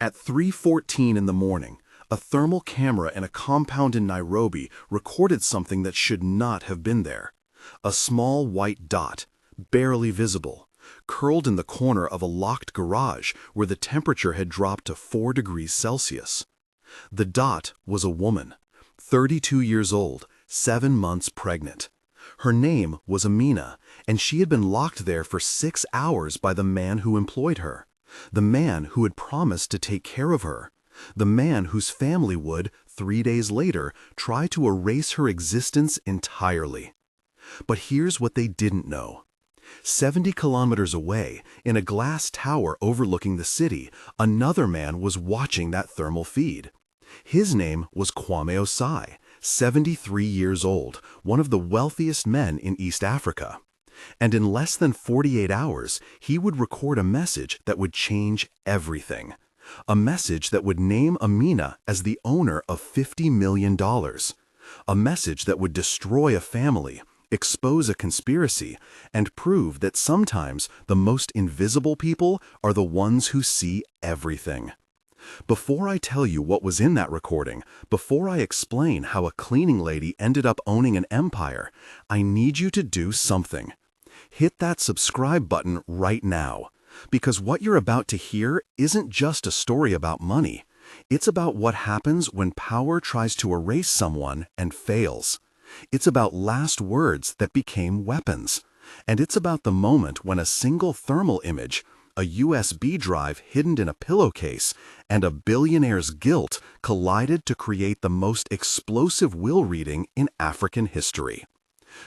At 3:14 in the morning, a thermal camera in a compound in Nairobi recorded something that should not have been there. A small white dot, barely visible, curled in the corner of a locked garage where the temperature had dropped to 4 degrees Celsius. The dot was a woman, 32 years old, 7 months pregnant. Her name was Amina, and she had been locked there for 6 hours by the man who employed her, the man who had promised to take care of her, the man whose family would, 3 days later, try to erase her existence entirely. But here's what they didn't know. 70 kilometers away, in a glass tower overlooking the city, another man was watching that thermal feed. His name was Kwame Osei, 73 years old, one of the wealthiest men in East Africa. And in less than 48 hours, he would record a message that would change everything. A message that would name Amina as the owner of $50 million. A message that would destroy a family, expose a conspiracy, and prove that sometimes the most invisible people are the ones who see everything. Before I tell you what was in that recording, before I explain how a cleaning lady ended up owning an empire, I need you to do something. Hit that subscribe button right now, because what you're about to hear isn't just a story about money. It's about what happens when power tries to erase someone and fails. It's about last words that became weapons. And it's about the moment when a single thermal image, a USB drive hidden in a pillowcase, and a billionaire's guilt collided to create the most explosive will reading in African history.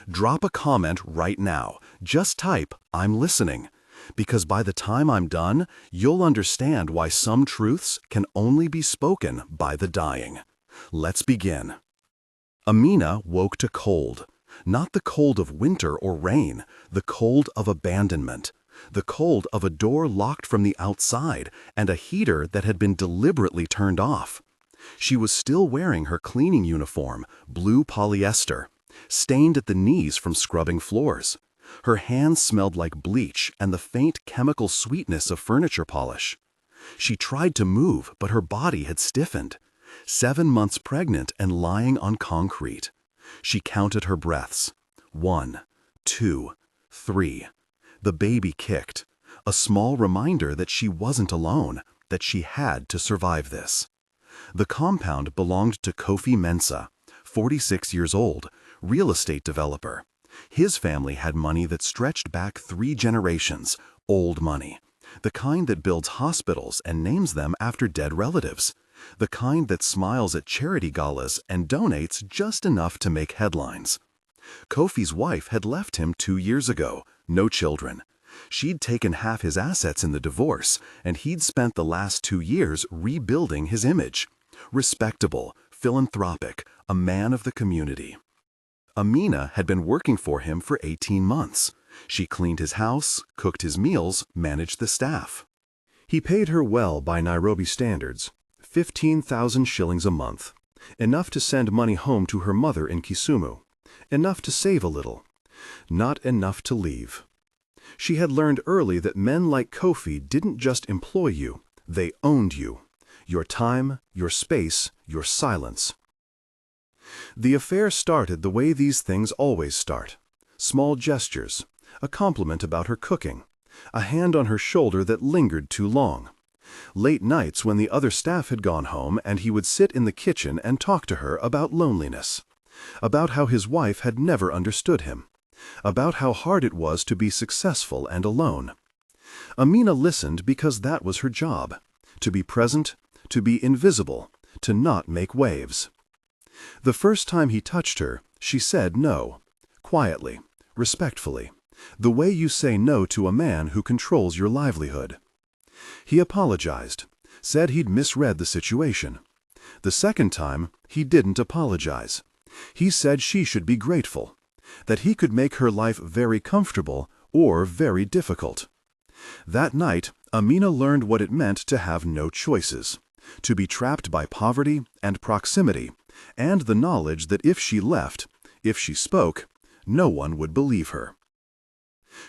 Drop a comment right now. Just type, "I'm listening." Because by the time I'm done, you'll understand why some truths can only be spoken by the dying. Let's begin. Amina woke to cold. Not the cold of winter or rain, the cold of abandonment. The cold of a door locked from the outside and a heater that had been deliberately turned off. She was still wearing her cleaning uniform, blue polyester, stained at the knees from scrubbing floors. Her hands smelled like bleach and the faint chemical sweetness of furniture polish. She tried to move, but her body had stiffened. 7 months pregnant and lying on concrete. She counted her breaths. 1, 2, 3. The baby kicked, a small reminder that she wasn't alone, that she had to survive this. The compound belonged to Kofi Mensah, 46 years old, real estate developer. His family had money that stretched back 3 generations, old money. The kind that builds hospitals and names them after dead relatives. The kind that smiles at charity galas and donates just enough to make headlines. Kofi's wife had left him 2 years ago, no children. She'd taken half his assets in the divorce, and he'd spent the last 2 years rebuilding his image. Respectable, philanthropic, a man of the community. Amina had been working for him for 18 months. She cleaned his house, cooked his meals, managed the staff. He paid her well by Nairobi standards, 15,000 shillings a month, enough to send money home to her mother in Kisumu, enough to save a little, not enough to leave. She had learned early that men like Kofi didn't just employ you, they owned you. Your time, your space, your silence. The affair started the way these things always start. Small gestures, a compliment about her cooking, a hand on her shoulder that lingered too long. Late nights when the other staff had gone home and he would sit in the kitchen and talk to her about loneliness, about how his wife had never understood him, about how hard it was to be successful and alone. Amina listened because that was her job, to be present, to be invisible, to not make waves. The first time he touched her, she said no, quietly, respectfully, the way you say no to a man who controls your livelihood. He apologized, said he'd misread the situation. The second time, he didn't apologize. He said she should be grateful, that he could make her life very comfortable or very difficult. That night, Amina learned what it meant to have no choices, to be trapped by poverty and proximity, and the knowledge that if she left, if she spoke, no one would believe her.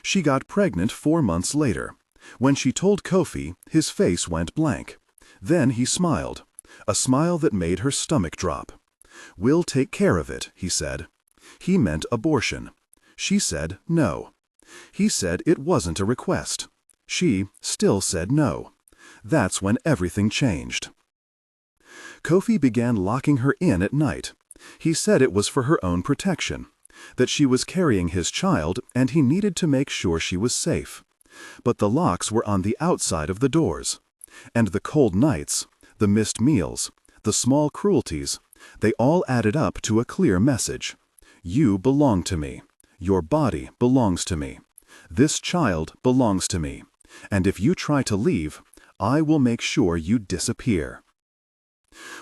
She got pregnant 4 months later. When she told Kofi, his face went blank. Then he smiled, a smile that made her stomach drop. "We'll take care of it," he said. He meant abortion. She said no. He said it wasn't a request. She still said no. That's when everything changed. Kofi began locking her in at night. He said it was for her own protection, that she was carrying his child and he needed to make sure she was safe. But the locks were on the outside of the doors. And the cold nights, the missed meals, the small cruelties, they all added up to a clear message. You belong to me. Your body belongs to me. This child belongs to me. And if you try to leave, I will make sure you disappear.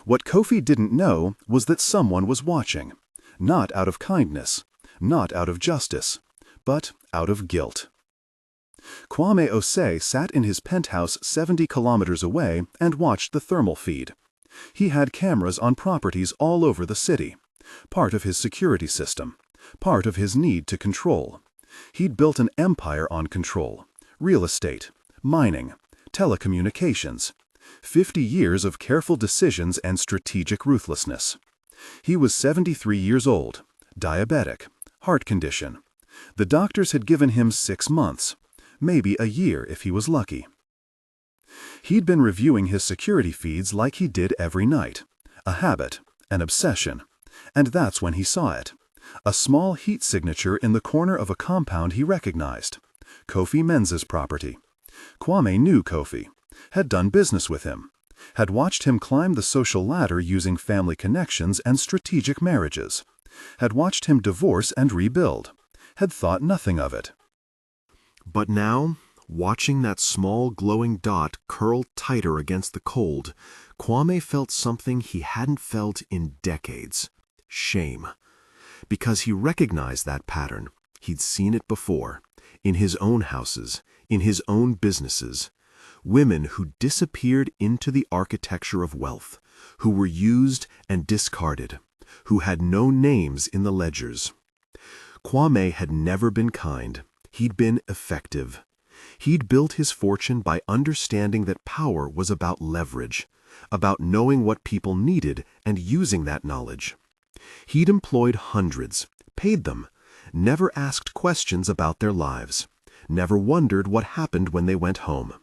What Kofi didn't know was that someone was watching, not out of kindness, not out of justice, but out of guilt. Kwame Osei sat in his penthouse 70 kilometers away and watched the thermal feed. He had cameras on properties all over the city, part of his security system, part of his need to control. He'd built an empire on control, real estate, mining, telecommunications, 50 years of careful decisions and strategic ruthlessness. He was 73 years old, diabetic, heart condition. The doctors had given him 6 months, maybe a year if he was lucky. He'd been reviewing his security feeds like he did every night, a habit, an obsession, and that's when he saw it. A small heat signature in the corner of a compound he recognized, Kofi Mensah's property. Kwame knew Kofi, had done business with him, had watched him climb the social ladder using family connections and strategic marriages, had watched him divorce and rebuild, had thought nothing of it. But now, watching that small glowing dot curl tighter against the cold, Kwame felt something he hadn't felt in decades: shame. Because he recognized that pattern, he'd seen it before, in his own houses, in his own businesses. Women who disappeared into the architecture of wealth, who were used and discarded, who had no names in the ledgers. Kwame had never been kind. He'd been effective. He'd built his fortune by understanding that power was about leverage, about knowing what people needed and using that knowledge. He'd employed hundreds, paid them, never asked questions about their lives, never wondered what happened when they went home.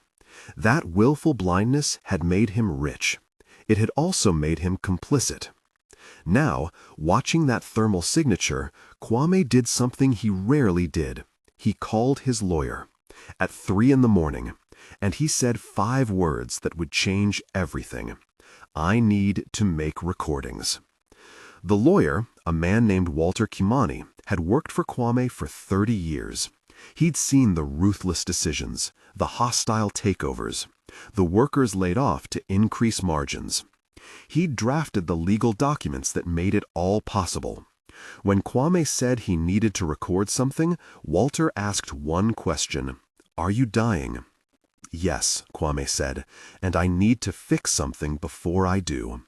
That willful blindness had made him rich. It had also made him complicit. Now, watching that thermal signature, Kwame did something he rarely did. He called his lawyer at 3 in the morning, and he said 5 words that would change everything. I need to make recordings. The lawyer, a man named Walter Kimani, had worked for Kwame for 30 years. He'd seen the ruthless decisions, the hostile takeovers, the workers laid off to increase margins. He'd drafted the legal documents that made it all possible. When Kwame said he needed to record something, Walter asked one question: "Are you dying?" "Yes," Kwame said, "and I need to fix something before I do."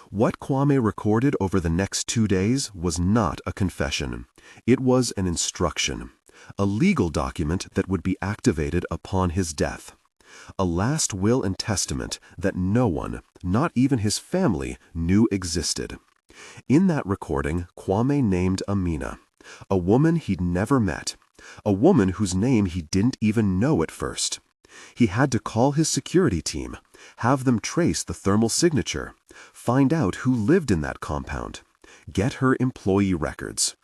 What Kwame recorded over the next 2 days was not a confession. It was an instruction, a legal document that would be activated upon his death. A last will and testament that no one, not even his family, knew existed. In that recording, Kwame named Amina, a woman he'd never met, a woman whose name he didn't even know at first. He had to call his security team, have them trace the thermal signature, find out who lived in that compound, get her employee records.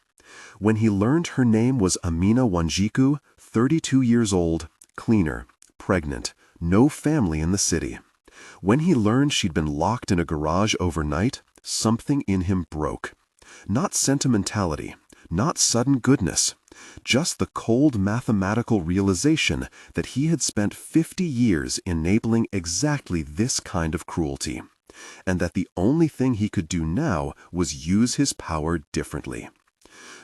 When he learned her name was Amina Wanjiku, 32 years old, cleaner, pregnant, no family in the city. When he learned she'd been locked in a garage overnight, something in him broke. Not sentimentality, not sudden goodness, just the cold mathematical realization that he had spent 50 years enabling exactly this kind of cruelty, and that the only thing he could do now was use his power differently.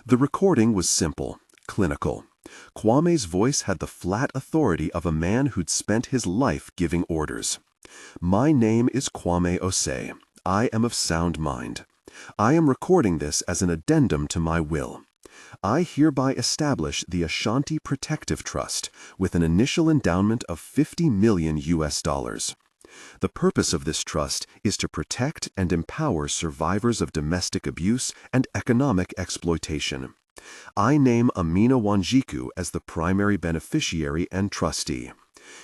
The recording was simple, clinical. Kwame's voice had the flat authority of a man who'd spent his life giving orders. My name is Kwame Osei. I am of sound mind. I am recording this as an addendum to my will. I hereby establish the Ashanti Protective Trust with an initial endowment of $50 million. The purpose of this trust is to protect and empower survivors of domestic abuse and economic exploitation. I name Amina Wanjiku as the primary beneficiary and trustee.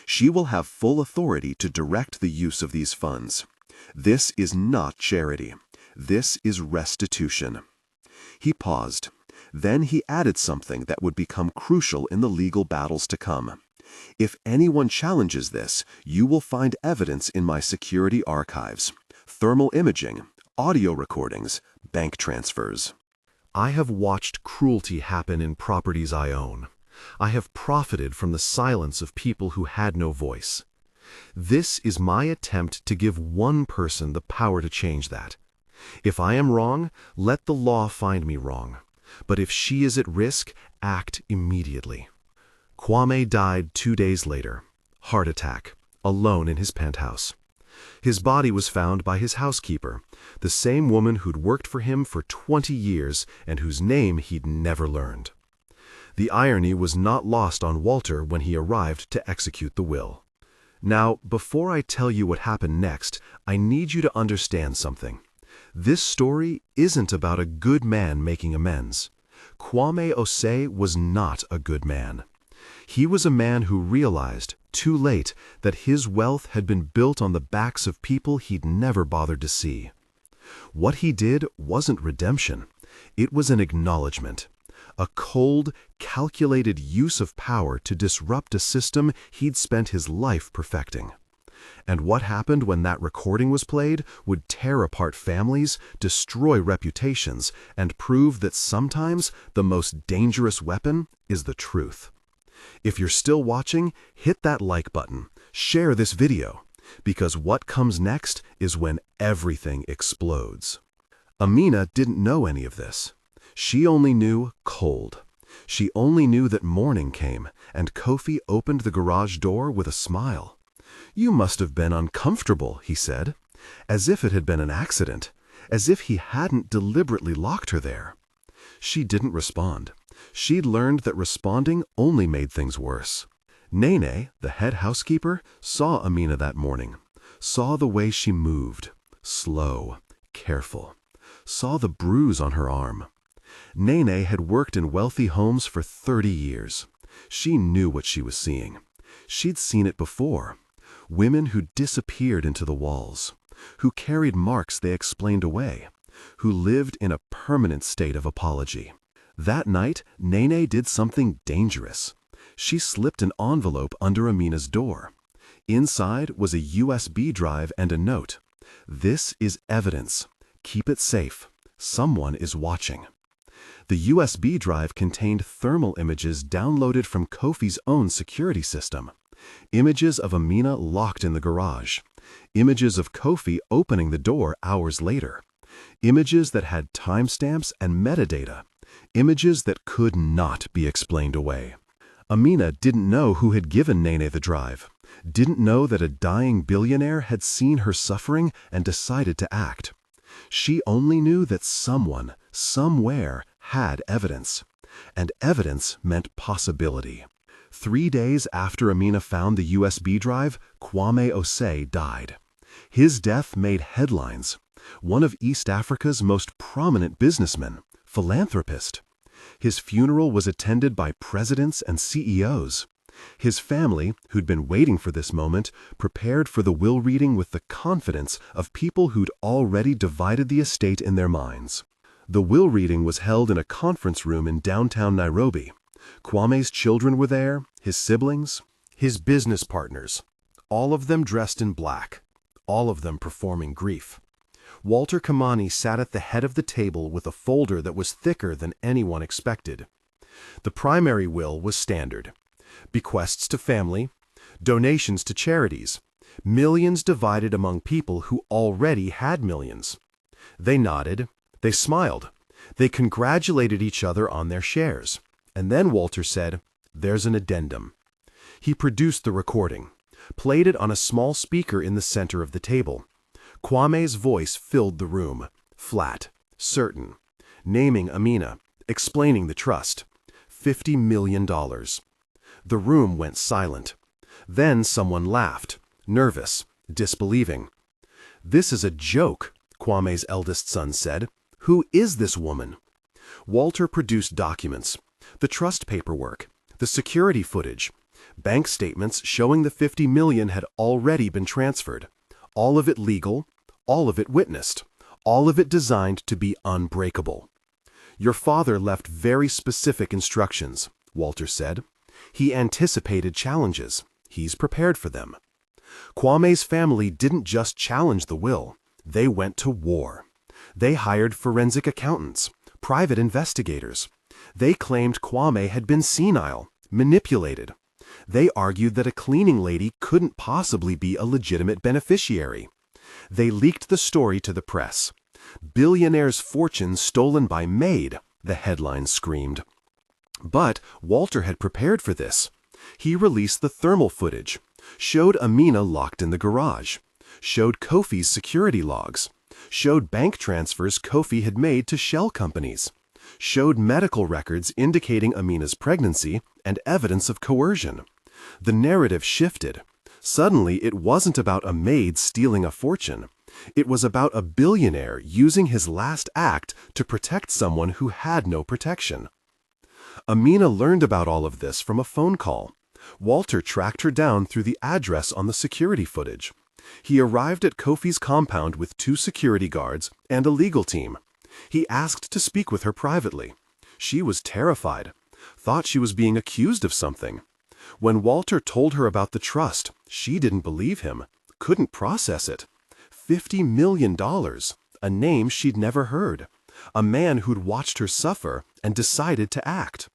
She will have full authority to direct the use of these funds. This is not charity. This is restitution. He paused. Then he added something that would become crucial in the legal battles to come. If anyone challenges this, you will find evidence in my security archives: thermal imaging, audio recordings, bank transfers. I have watched cruelty happen in properties I own. I have profited from the silence of people who had no voice. This is my attempt to give one person the power to change that. If I am wrong, let the law find me wrong. But if she is at risk, act immediately. Kwame died 2 days later. Heart attack, alone in his penthouse. His body was found by his housekeeper, the same woman who'd worked for him for 20 years and whose name he'd never learned. The irony was not lost on Walter when he arrived to execute the will. Now, before I tell you what happened next, I need you to understand something. This story isn't about a good man making amends. Kwame Osei was not a good man. He was a man who realized, too late, that his wealth had been built on the backs of people he'd never bothered to see. What he did wasn't redemption. It was an acknowledgement. A cold, calculated use of power to disrupt a system he'd spent his life perfecting. And what happened when that recording was played would tear apart families, destroy reputations, and prove that sometimes the most dangerous weapon is the truth. If you're still watching, hit that like button, share this video, because what comes next is when everything explodes. Amina didn't know any of this. She only knew cold. She only knew that morning came, and Kofi opened the garage door with a smile. "You must have been uncomfortable," he said, as if it had been an accident, as if he hadn't deliberately locked her there. She didn't respond. She'd learned that responding only made things worse. Nene, the head housekeeper, saw Amina that morning, saw the way she moved, slow, careful, saw the bruise on her arm. Nene had worked in wealthy homes for 30 years. She knew what she was seeing. She'd seen it before. Women who disappeared into the walls, who carried marks they explained away, who lived in a permanent state of apology. That night, Nene did something dangerous. She slipped an envelope under Amina's door. Inside was a USB drive and a note. "This is evidence. Keep it safe. Someone is watching." The USB drive contained thermal images downloaded from Kofi's own security system. Images of Amina locked in the garage. Images of Kofi opening the door hours later. Images that had timestamps and metadata. Images that could not be explained away. Amina didn't know who had given Nene the drive, didn't know that a dying billionaire had seen her suffering and decided to act. She only knew that someone, somewhere, had evidence. And evidence meant possibility. 3 days after Amina found the USB drive, Kwame Osei died. His death made headlines. One of East Africa's most prominent businessmen, philanthropist. His funeral was attended by presidents and CEOs. His family, who'd been waiting for this moment, prepared for the will reading with the confidence of people who'd already divided the estate in their minds. The will reading was held in a conference room in downtown Nairobi. Kwame's children were there, his siblings, his business partners, all of them dressed in black, all of them performing grief. Walter Kamani sat at the head of the table with a folder that was thicker than anyone expected. The primary will was standard. Bequests to family, donations to charities, millions divided among people who already had millions. They nodded, they smiled, they congratulated each other on their shares. And then Walter said, "There's an addendum." He produced the recording, played it on a small speaker in the center of the table. Kwame's voice filled the room, flat, certain, naming Amina, explaining the trust. $50 million. The room went silent. Then someone laughed, nervous, disbelieving. "This is a joke," Kwame's eldest son said. "Who is this woman?" Walter produced documents, the trust paperwork, the security footage, bank statements showing the 50 million had already been transferred. All of it legal, all of it witnessed, all of it designed to be unbreakable. "Your father left very specific instructions," Walter said. "He anticipated challenges. He's prepared for them." Kwame's family didn't just challenge the will, they went to war. They hired forensic accountants, private investigators. They claimed Kwame had been senile, manipulated. They argued that a cleaning lady couldn't possibly be a legitimate beneficiary. They leaked the story to the press. "Billionaire's fortune stolen by maid," the headlines screamed. But Walter had prepared for this. He released the thermal footage, showed Amina locked in the garage, showed Kofi's security logs, showed bank transfers Kofi had made to shell companies, showed medical records indicating Amina's pregnancy and evidence of coercion. The narrative shifted. Suddenly, it wasn't about a maid stealing a fortune. It was about a billionaire using his last act to protect someone who had no protection. Amina learned about all of this from a phone call. Walter tracked her down through the address on the security footage. He arrived at Kofi's compound with 2 security guards and a legal team. He asked to speak with her privately. She was terrified, thought she was being accused of something. When Walter told her about the trust, she didn't believe him, couldn't process it. $50 million, a name she'd never heard. A man who'd watched her suffer and decided to act.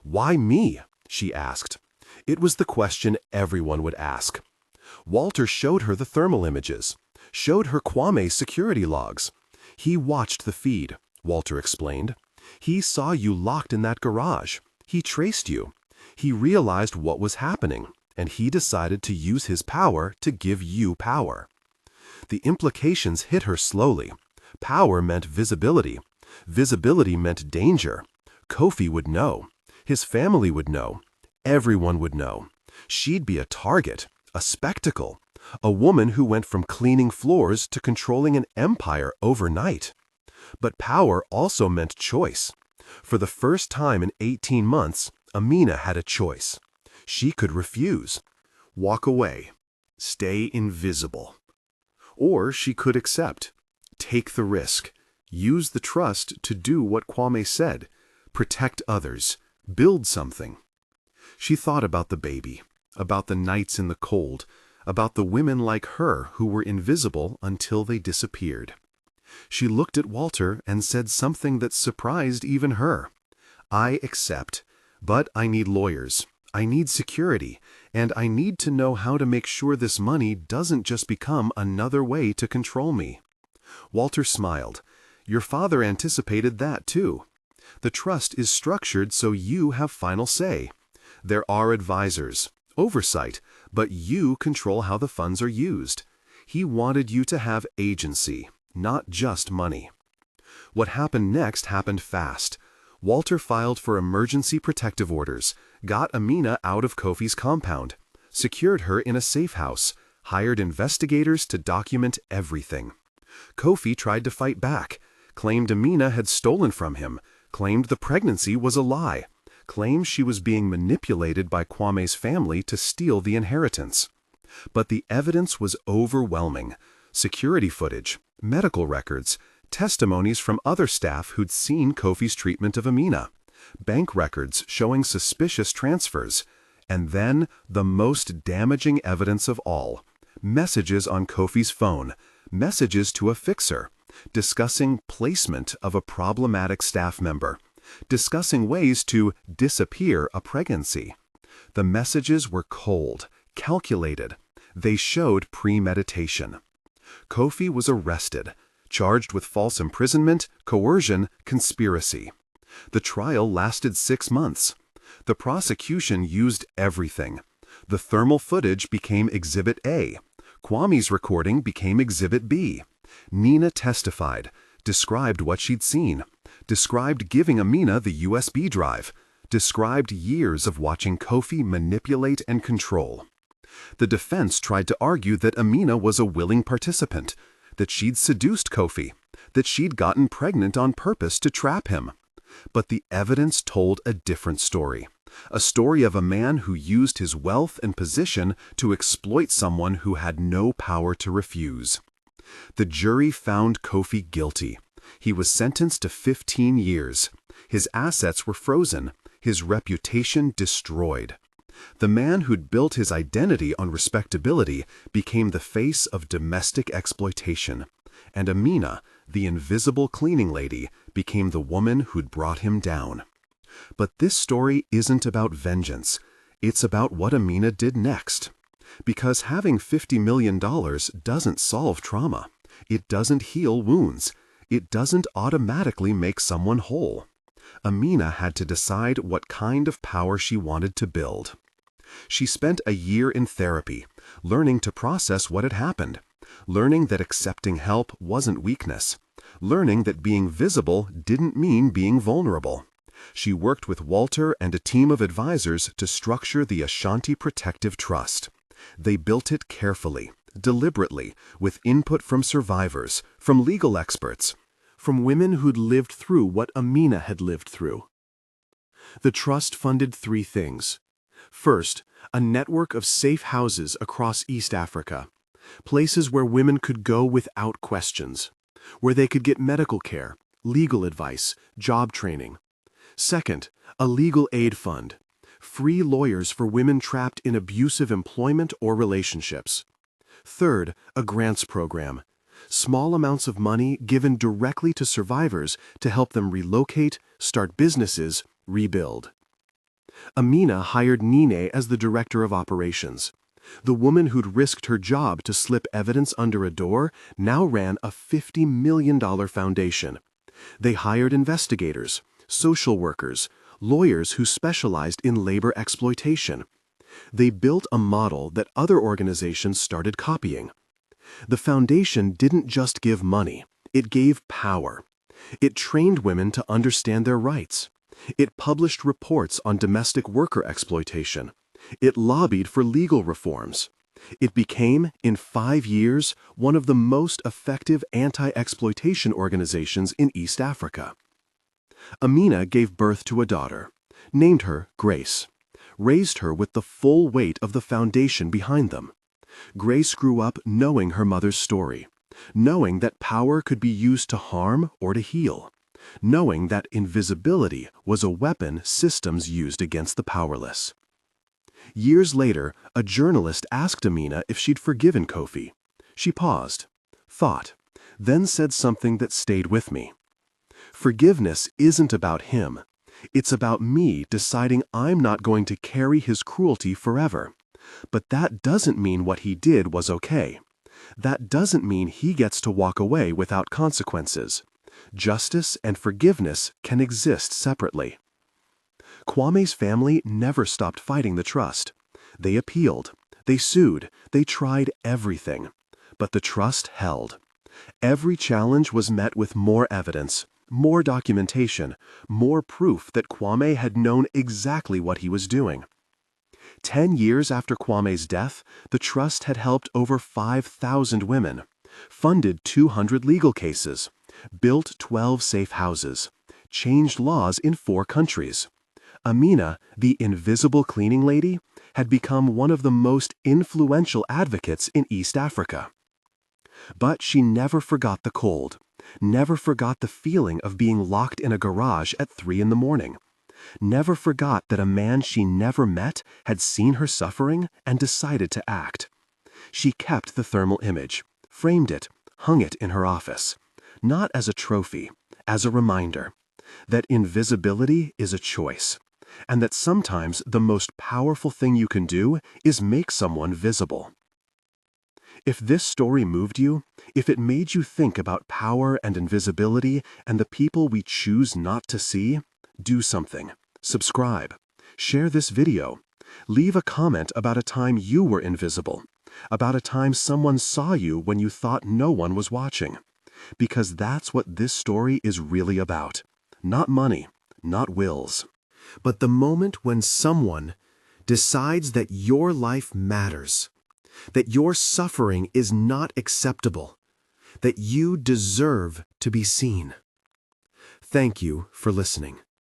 "Why me?" she asked. It was the question everyone would ask. Walter showed her the thermal images, showed her Kwame's security logs. "He watched the feed," Walter explained. "He saw you locked in that garage. He traced you. He realized what was happening, and he decided to use his power to give you power." The implications hit her slowly. Power meant visibility. Visibility meant danger. Kofi would know. His family would know. Everyone would know. She'd be a target, a spectacle, a woman who went from cleaning floors to controlling an empire overnight. But power also meant choice. For the first time in 18 months, Amina had a choice. She could refuse, walk away, stay invisible. Or she could accept, take the risk, use the trust to do what Kwame said, protect others, build something. She thought about the baby, about the nights in the cold, about the women like her who were invisible until they disappeared. She looked at Walter and said something that surprised even her. "I accept, but I need lawyers, I need security, and I need to know how to make sure this money doesn't just become another way to control me." Walter smiled. "Your father anticipated that too. The trust is structured so you have final say. There are advisors, oversight, but you control how the funds are used. He wanted you to have agency, not just money." What happened next happened fast. Walter filed for emergency protective orders, got Amina out of Kofi's compound, secured her in a safe house, hired investigators to document everything. Kofi tried to fight back, claimed Amina had stolen from him, claimed the pregnancy was a lie, claimed she was being manipulated by Kwame's family to steal the inheritance. But the evidence was overwhelming. Security footage, medical records, testimonies from other staff who'd seen Kofi's treatment of Amina, bank records showing suspicious transfers, and then the most damaging evidence of all, messages on Kofi's phone, messages to a fixer, discussing placement of a problematic staff member, discussing ways to disappear a pregnancy. The messages were cold, calculated. They showed premeditation. Kofi was arrested, charged with false imprisonment, coercion, conspiracy. The trial lasted 6 months. The prosecution used everything. The thermal footage became Exhibit A. Kwame's recording became Exhibit B. Nina testified, described what she'd seen, described giving Amina the USB drive, described years of watching Kofi manipulate and control. The defense tried to argue that Amina was a willing participant, that she'd seduced Kofi, that she'd gotten pregnant on purpose to trap him. But the evidence told a different story. A story of a man who used his wealth and position to exploit someone who had no power to refuse. The jury found Kofi guilty. He was sentenced to 15 years. His assets were frozen, his reputation destroyed. The man who'd built his identity on respectability became the face of domestic exploitation. And Amina, the invisible cleaning lady, became the woman who'd brought him down. But this story isn't about vengeance. It's about what Amina did next. Because having $50 million doesn't solve trauma. It doesn't heal wounds. It doesn't automatically make someone whole. Amina had to decide what kind of power she wanted to build. She spent a year in therapy, learning to process what had happened, learning that accepting help wasn't weakness, learning that being visible didn't mean being vulnerable. She worked with Walter and a team of advisors to structure the Ashanti Protective Trust. They built it carefully, deliberately, with input from survivors, from legal experts, from women who'd lived through what Amina had lived through. The trust funded 3 things. First, a network of safe houses across East Africa, places where women could go without questions, where they could get medical care, legal advice, job training. Second, a legal aid fund, free lawyers for women trapped in abusive employment or relationships. Third, a grants program, small amounts of money given directly to survivors to help them relocate, start businesses, rebuild. Amina hired Nine as the director of operations. The woman who'd risked her job to slip evidence under a door now ran a $50 million foundation. They hired investigators, social workers, lawyers who specialized in labor exploitation. They built a model that other organizations started copying. The foundation didn't just give money, it gave power. It trained women to understand their rights. It published reports on domestic worker exploitation. It lobbied for legal reforms. It became, in 5 years, one of the most effective anti-exploitation organizations in East Africa. Amina gave birth to a daughter, named her Grace, raised her with the full weight of the foundation behind them. Grace grew up knowing her mother's story, knowing that power could be used to harm or to heal, knowing that invisibility was a weapon systems used against the powerless. Years later, a journalist asked Amina if she'd forgiven Kofi. She paused, thought, then said something that stayed with me. Forgiveness isn't about him. It's about me deciding I'm not going to carry his cruelty forever. But that doesn't mean what he did was okay. That doesn't mean he gets to walk away without consequences. Justice and forgiveness can exist separately. Kwame's family never stopped fighting the trust. They appealed, they sued, they tried everything. But the trust held. Every challenge was met with more evidence, more documentation, more proof that Kwame had known exactly what he was doing. 10 years after Kwame's death, the trust had helped over 5,000 women, funded 200 legal cases, built 12 safe houses, changed laws in 4 countries. Amina, the invisible cleaning lady, had become one of the most influential advocates in East Africa. But she never forgot the cold, never forgot the feeling of being locked in a garage at 3 in the morning, never forgot that a man she never met had seen her suffering and decided to act. She kept the thermal image, framed it, hung it in her office, not as a trophy, as a reminder that invisibility is a choice, and that sometimes the most powerful thing you can do is make someone visible. If this story moved you, if it made you think about power and invisibility and the people we choose not to see, do something. Subscribe. Share this video. Leave a comment about a time you were invisible, about a time someone saw you when you thought no one was watching. Because that's what this story is really about. Not money, not wills, but the moment when someone decides that your life matters, that your suffering is not acceptable, that you deserve to be seen. Thank you for listening.